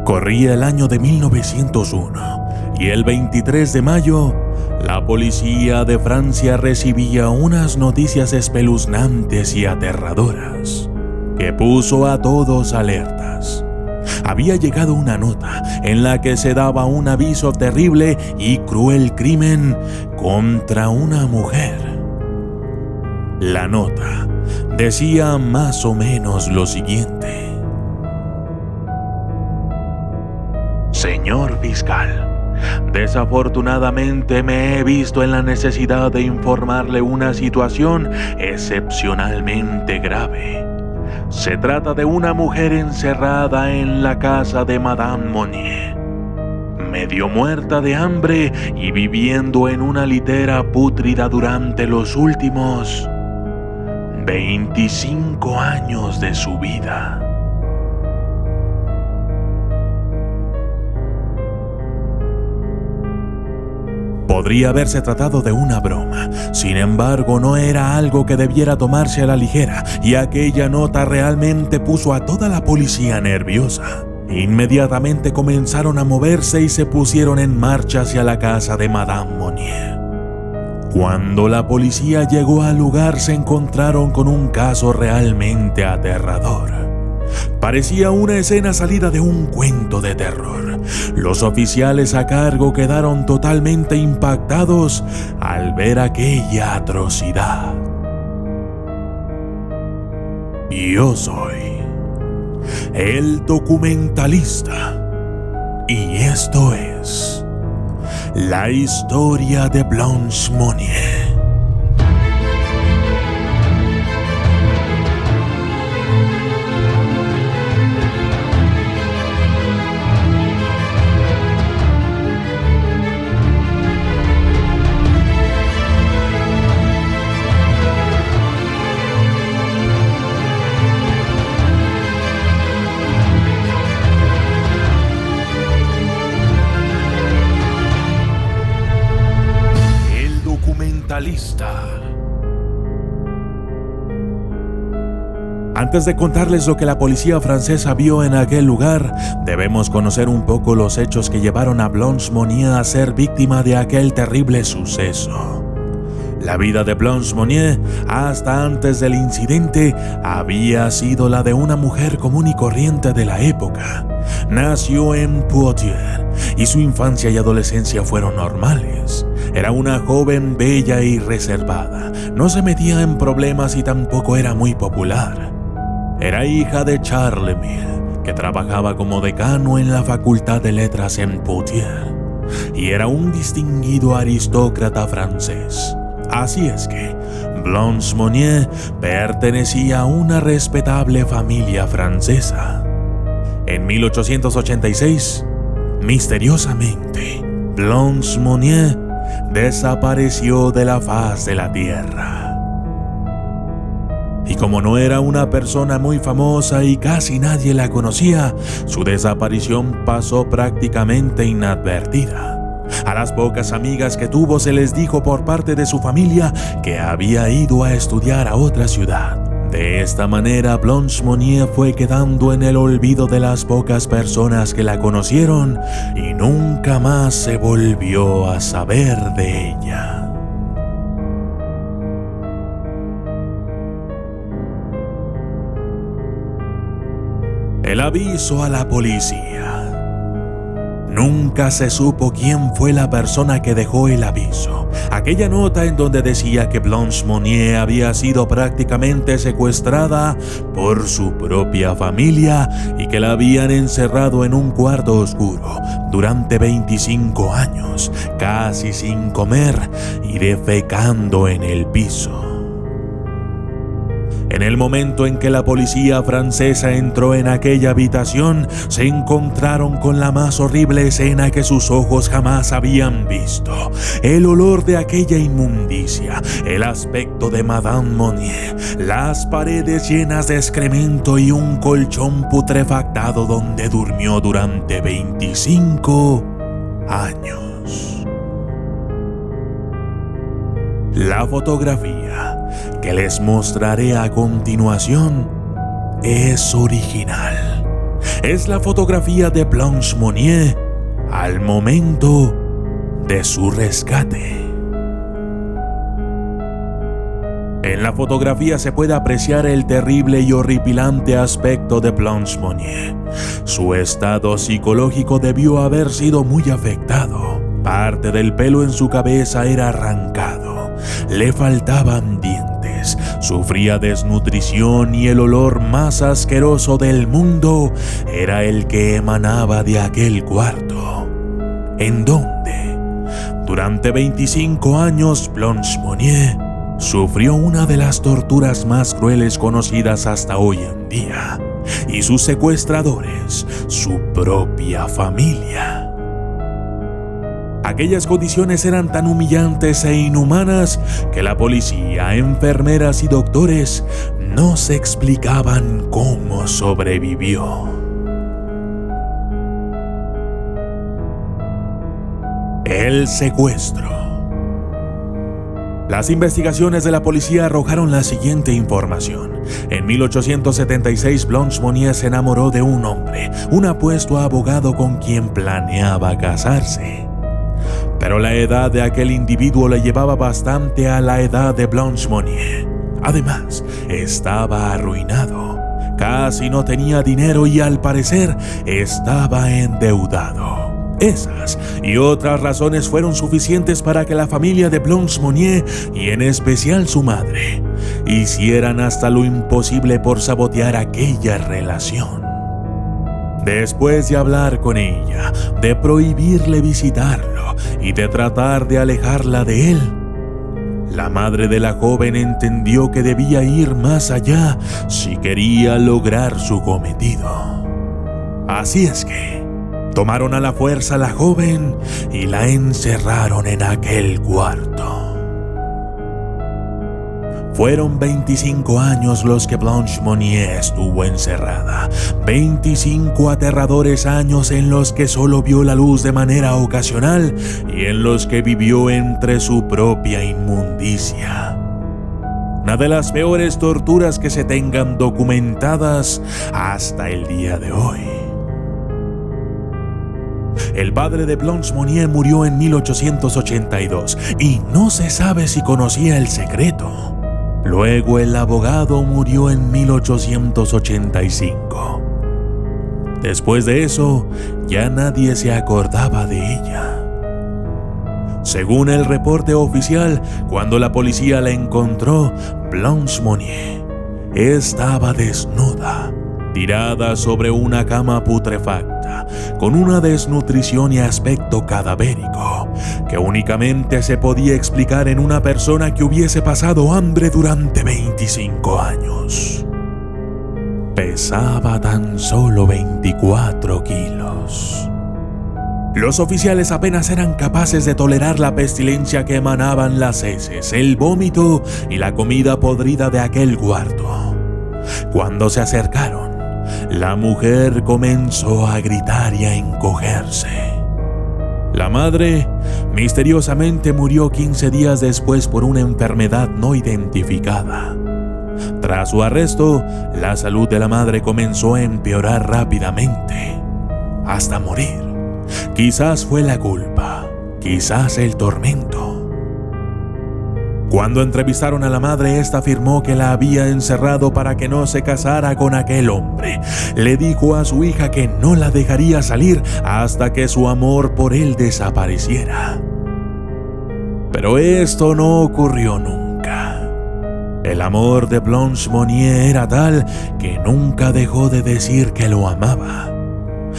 Corría el año de 1901 y el 23 de mayo, la policía de Francia recibía unas noticias espeluznantes y aterradoras que puso a todos alertas. Había llegado una nota en la que se daba un aviso terrible y cruel crimen contra una mujer. La nota decía más o menos lo siguiente: Señor fiscal, desafortunadamente me he visto en la necesidad de informarle una situación excepcionalmente grave. Se trata de una mujer encerrada en la casa de Madame Monnier, medio muerta de hambre y viviendo en una litera pútrida durante los últimos 25 años de su vida. Podría haberse tratado de una broma, sin embargo no era algo que debiera tomarse a la ligera, y aquella nota realmente puso a toda la policía nerviosa. Inmediatamente comenzaron a moverse y se pusieron en marcha hacia la casa de Madame Monnier. Cuando la policía llegó al lugar se encontraron con un caso realmente aterrador. Parecía una escena salida de un cuento de terror. Los oficiales a cargo quedaron totalmente impactados al ver aquella atrocidad. Yo soy el documentalista y esto es la historia de Blanche Monnier. Antes de contarles lo que la policía francesa vio en aquel lugar, debemos conocer un poco los hechos que llevaron a Blanche Monnier a ser víctima de aquel terrible suceso. La vida de Blanche Monnier, hasta antes del incidente, había sido la de una mujer común y corriente de la época. Nació en Poitiers y su infancia y adolescencia fueron normales. Era una joven bella y reservada, no se metía en problemas y tampoco era muy popular. Era hija de Charles Mille, que trabajaba como decano en la Facultad de Letras en Poitiers, y era un distinguido aristócrata francés. Así es que Blanche Monnier pertenecía a una respetable familia francesa. En 1886, misteriosamente, Blanche Monnier desapareció de la faz de la tierra. Y como no era una persona muy famosa y casi nadie la conocía, su desaparición pasó prácticamente inadvertida. A las pocas amigas que tuvo se les dijo por parte de su familia que había ido a estudiar a otra ciudad. De esta manera, Blanche Monnier fue quedando en el olvido de las pocas personas que la conocieron y nunca más se volvió a saber de ella. El aviso a la policía. Nunca se supo quién fue la persona que dejó el aviso. Aquella nota en donde decía que Blanche Monnier había sido prácticamente secuestrada por su propia familia y que la habían encerrado en un cuarto oscuro durante 25 años, casi sin comer y defecando en el piso. En el momento en que la policía francesa entró en aquella habitación, se encontraron con la más horrible escena que sus ojos jamás habían visto. El olor de aquella inmundicia, el aspecto de Madame Monnier, las paredes llenas de excremento y un colchón putrefactado donde durmió durante 25 años. La fotografía que les mostraré a continuación es original. es la fotografía de Blanche Monnier al momento de su rescate. En la fotografía se puede apreciar el terrible y horripilante aspecto de Blanche Monnier. Su estado psicológico debió haber sido muy afectado. Parte del pelo en su cabeza era arrancado, le faltaban dientes, sufría desnutrición y el olor más asqueroso del mundo era el que emanaba de aquel cuarto, en donde, durante 25 años, Blanche Monnier sufrió una de las torturas más crueles conocidas hasta hoy en día, y sus secuestradores, su propia familia. Aquellas condiciones eran tan humillantes e inhumanas que la policía, enfermeras y doctores no se explicaban cómo sobrevivió. El secuestro. Las investigaciones de la policía arrojaron la siguiente información. En 1876, Blanche Monnier se enamoró de un hombre, un apuesto abogado con quien planeaba casarse. Pero la edad de aquel individuo le llevaba bastante a la edad de Blanche Monnier. Además, estaba arruinado, casi no tenía dinero y al parecer estaba endeudado. Esas y otras razones fueron suficientes para que la familia de Blanche Monnier, y en especial su madre, hicieran hasta lo imposible por sabotear aquella relación. Después de hablar con ella, de prohibirle visitarlo y de tratar de alejarla de él, la madre de la joven entendió que debía ir más allá si quería lograr su cometido. Así es que tomaron a la fuerza a la joven y la encerraron en aquel cuarto. Fueron 25 años los que Blanche Monnier estuvo encerrada, 25 aterradores años en los que solo vio la luz de manera ocasional y en los que vivió entre su propia inmundicia. Una de las peores torturas que se tengan documentadas hasta el día de hoy. El padre de Blanche Monnier murió en 1882 y no se sabe si conocía el secreto. Luego el abogado murió en 1885. Después de eso, ya nadie se acordaba de ella. Según el reporte oficial, cuando la policía la encontró, Blanche Monnier estaba desnuda, tirada sobre una cama putrefacta, con una desnutrición y aspecto cadavérico, que únicamente se podía explicar en una persona que hubiese pasado hambre durante 25 años. Pesaba tan solo 24 kilos. Los oficiales apenas eran capaces de tolerar la pestilencia que emanaban las heces, el vómito y la comida podrida de aquel cuarto. Cuando se acercaron, la mujer comenzó a gritar y a encogerse. La madre misteriosamente murió 15 días después por una enfermedad no identificada. Tras su arresto, la salud de la madre comenzó a empeorar rápidamente, hasta morir. Quizás fue la culpa, quizás el tormento. Cuando entrevistaron a la madre, esta afirmó que la había encerrado para que no se casara con aquel hombre. Le dijo a su hija que no la dejaría salir hasta que su amor por él desapareciera. Pero esto no ocurrió nunca. El amor de Blanche Monnier era tal que nunca dejó de decir que lo amaba.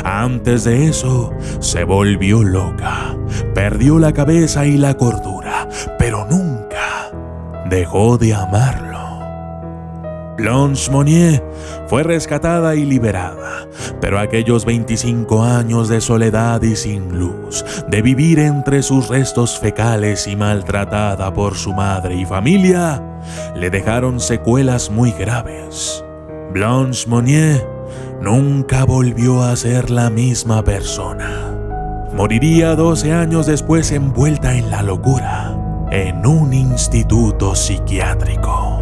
Antes de eso, se volvió loca, perdió la cabeza y la cordura, pero nunca dejó de amarlo. Blanche Monnier fue rescatada y liberada, pero aquellos 25 años de soledad y sin luz, de vivir entre sus restos fecales y maltratada por su madre y familia, le dejaron secuelas muy graves. Blanche Monnier nunca volvió a ser la misma persona. Moriría 12 años después envuelta en la locura, en un instituto psiquiátrico.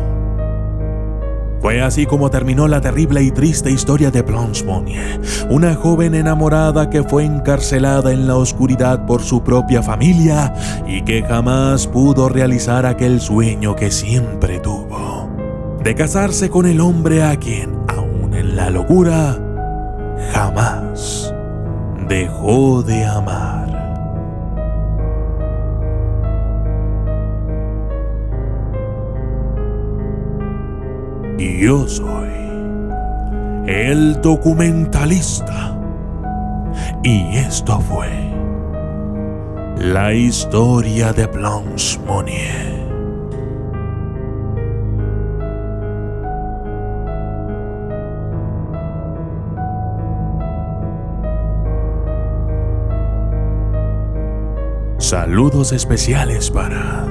Fue así como terminó la terrible y triste historia de Blanche Monnier, una joven enamorada que fue encarcelada en la oscuridad por su propia familia y que jamás pudo realizar aquel sueño que siempre tuvo, de casarse con el hombre a quien, aún en la locura, jamás dejó de amar. Y yo soy el documentalista. Y esto fue la historia de Blanche Monnier. Saludos especiales para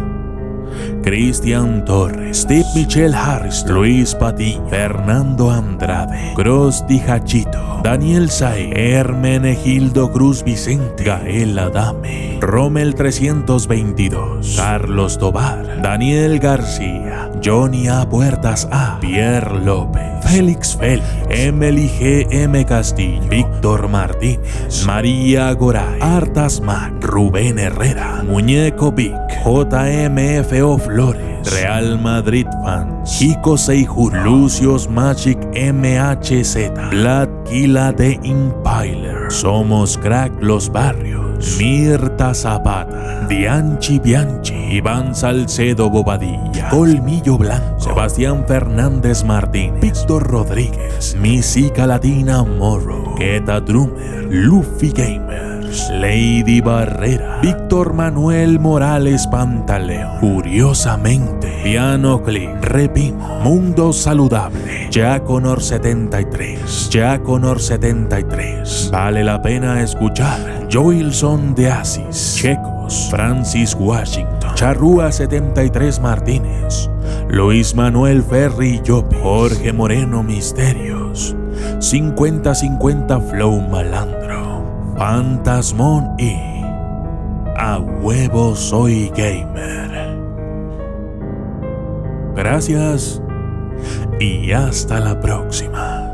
Cristian Torres, Steve Michelle Harris, Luis Patiño, Fernando Andrade, Cross Di Hachito, Daniel Sae, Hermenegildo Cruz Vicente, Gael Adame, Rommel 322, Carlos Tobar, Daniel García, Johnny A. Puertas A, Pierre López, Félix Félix, Emily G. M. Castillo, Víctor Martínez, María Goray, Artas Mac, Rubén Herrera, Muñeco Vic, JMFO Flores, Real Madrid Fans, Chico Seijur, Lucius Magic MHZ, Vlad Kila de Impiler, Somos Crack Los Barrios, Mirta Zapata, Dianchi Bianchi, Iván Salcedo Bobadilla, Colmillo Blanco, Sebastián Fernández Martínez, Víctor Rodríguez, Misica Latina Morrow, Keta Drummer, Luffy Gamers, Lady Barrera, Víctor Manuel Morales Pantaleón, Curiosamente, Piano Clip, Repimo, Mundo Saludable, Jaconor 73, Jaconor 73, Vale la Pena Escuchar, Joilson de Asis, Checos, Francis Washington, Charrúa 73 Martínez, Luis Manuel Ferri Yopi, Jorge Moreno Misterios, 50-50 Flow Malandro, Fantasmón y A Huevo Soy Gamer. Gracias y hasta la próxima.